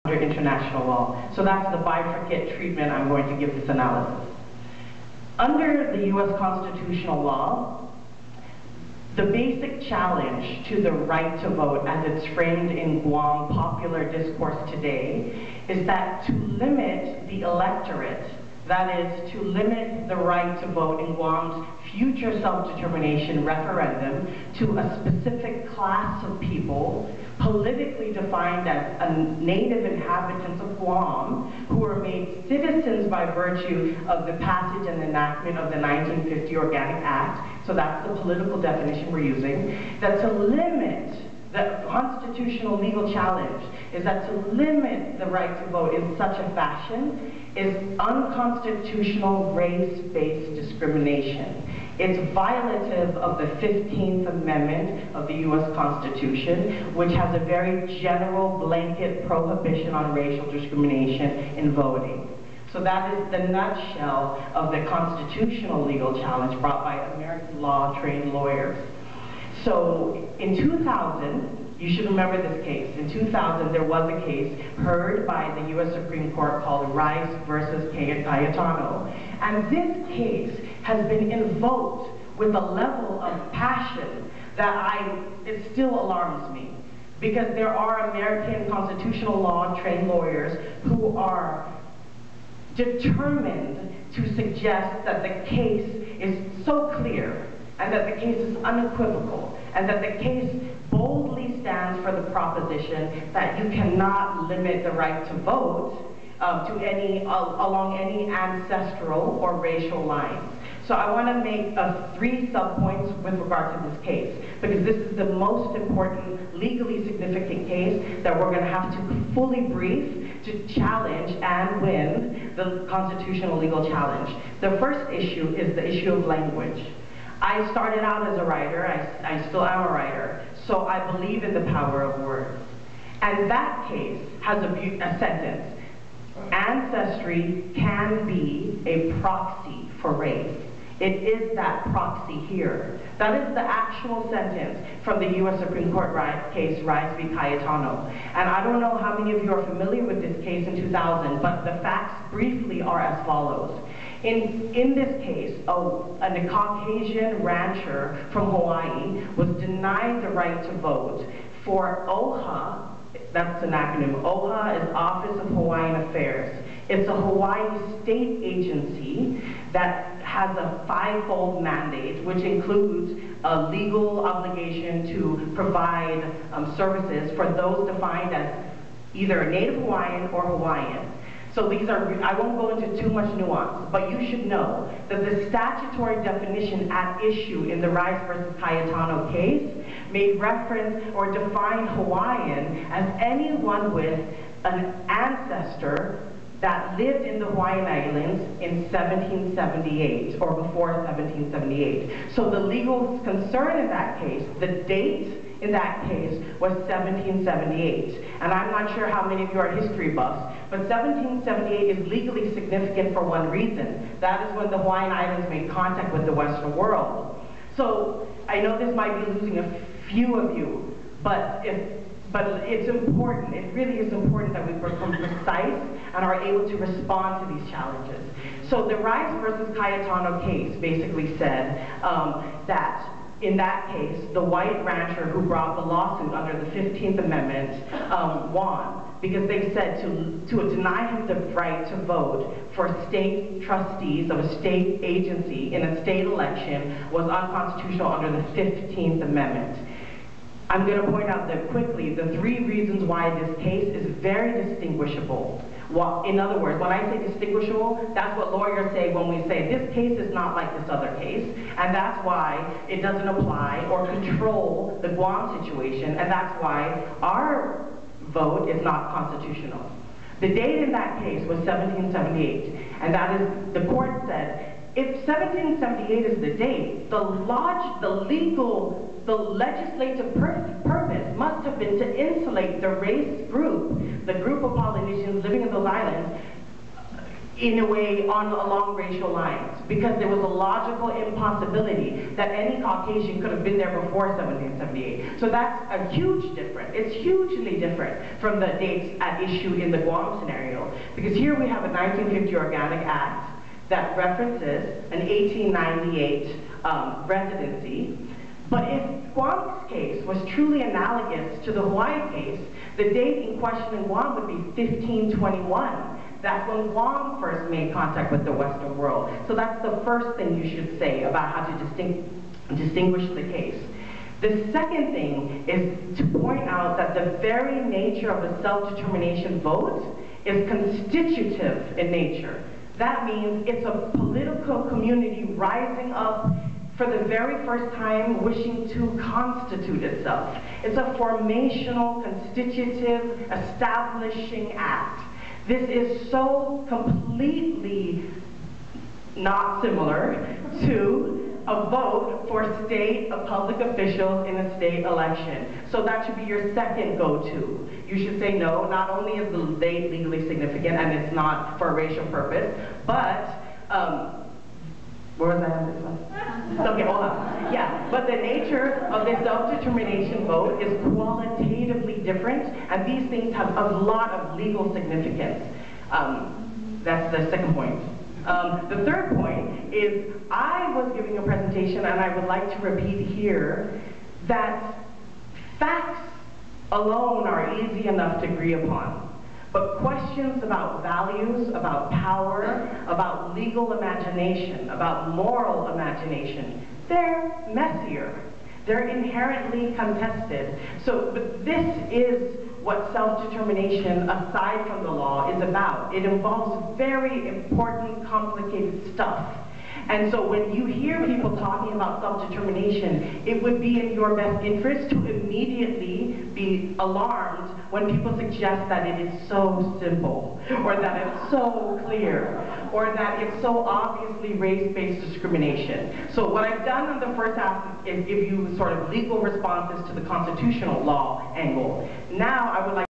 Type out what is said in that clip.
under international law. So that's the bifurcate treatment I'm going to give this analysis. Under the U.S. constitutional law, the basic challenge to the right to vote as it's framed in Guam popular discourse today is that to limit the electorate, that is, to limit the right to vote in Guam's future self-determination referendum to a specific class of people politically defined as native inhabitants of Guam who were made citizens by virtue of the passage and enactment of the 1950 Organic Act. So that's the political definition we're using. That to limit the constitutional legal challenge is that to limit the right to vote in such a fashion is unconstitutional race-based discrimination. It's violative of the 15th Amendment of the U.S. Constitution, which has a very general blanket prohibition on racial discrimination in voting. So that is the nutshell of the constitutional legal challenge brought by American law-trained lawyers. So in 2000, you should remember this case. In 2000, there was a case heard by the U.S. Supreme Court called Rice versus Cayetano. And this case has been invoked with a level of passion that it still alarms me. Because there are American constitutional law trained lawyers who are determined to suggest that the case is so clear and that the case is unequivocal and that the case boldly stands for the proposition that you cannot limit the right to vote along any ancestral or racial lines. So I want to make 3 subpoints with regard to this case, because this is the most important legally significant case that we're going to have to fully brief to challenge and win the constitutional legal challenge. The first issue is the issue of language. I started out as a writer, I still am a writer, so I believe in the power of words. And that case has a sentence: ancestry can be a proxy for race. It is that proxy here. That is the actual sentence from the U.S. Supreme Court case, Rice v. Cayetano. And I don't know how many of you are familiar with this case in 2000, but the facts briefly are as follows. In this case, a Caucasian rancher from Hawaii was denied the right to vote for OHA. That's an acronym. OHA is Office of Hawaiian Affairs. It's a Hawaii state agency that has a 5-fold mandate, which includes a legal obligation to provide services for those defined as either Native Hawaiian or Hawaiian. So these are, I won't go into too much nuance, but you should know that the statutory definition at issue in the Rice versus Cayetano case made reference or defined Hawaiian as anyone with an ancestor that lived in the Hawaiian Islands in 1778 or before 1778. So the legal concern in that case, the date in that case was 1778. And I'm not sure how many of you are history buffs, but 1778 is legally significant for one reason. That is when the Hawaiian Islands made contact with the Western world. So I know this might be losing a few of you, but it's important, it really is important that we become precise and are able to respond to these challenges. So the Rice versus Cayetano case basically said that in that case, the white rancher who brought the lawsuit under the 15th Amendment won, because they said to deny him the right to vote for state trustees of a state agency in a state election was unconstitutional under the 15th Amendment. I'm going to point out that quickly the 3 reasons why this case is very distinguishable. Well, in other words, when I say distinguishable, that's what lawyers say when we say this case is not like this other case, and that's why it doesn't apply or control the Guam situation, and that's why our vote is not constitutional. The date in that case was 1778, and that is, the court said, if 1778 is the date, the legislative purpose must have been to insulate the race group, the group of Polynesians living in those islands, in a way along racial lines, because there was a logical impossibility that any Caucasian could have been there before 1778. So that's a huge difference. It's hugely different from the dates at issue in the Guam scenario, because here we have a 1950 Organic Act that references an 1898 residency. But if Guam's case was truly analogous to the Hawaii case, the date in question in Guam would be 1521. That's when Guam first made contact with the Western world. So that's the first thing you should say about how to distinguish the case. The second thing is to point out that the very nature of a self-determination vote is constitutive in nature. That means it's a political community rising up for the very first time wishing to constitute itself. It's a formational, constitutive, establishing act. This is so completely not similar to a vote for state public officials in a state election. So that should be your second go-to. You should say no, not only is the date legally significant and it's not for a racial purpose, but where was I on this one? Okay, hold on. Yeah, but the nature of the self-determination vote is qualitatively different, and these things have a lot of legal significance. That's the second point. The third point is I was giving a presentation, and I would like to repeat here, that facts alone are easy enough to agree upon. But questions about values, about power, about legal imagination, about moral imagination, they're messier. They're inherently contested. So, but this is what self-determination, aside from the law, is about. It involves very important, complicated stuff. And so when you hear people talking about self-determination, it would be in your best interest to immediately be alarmed when people suggest that it is so simple, or that it's so clear, or that it's so obviously race-based discrimination. So what I've done in the first half is give you sort of legal responses to the constitutional law angle. Now I would like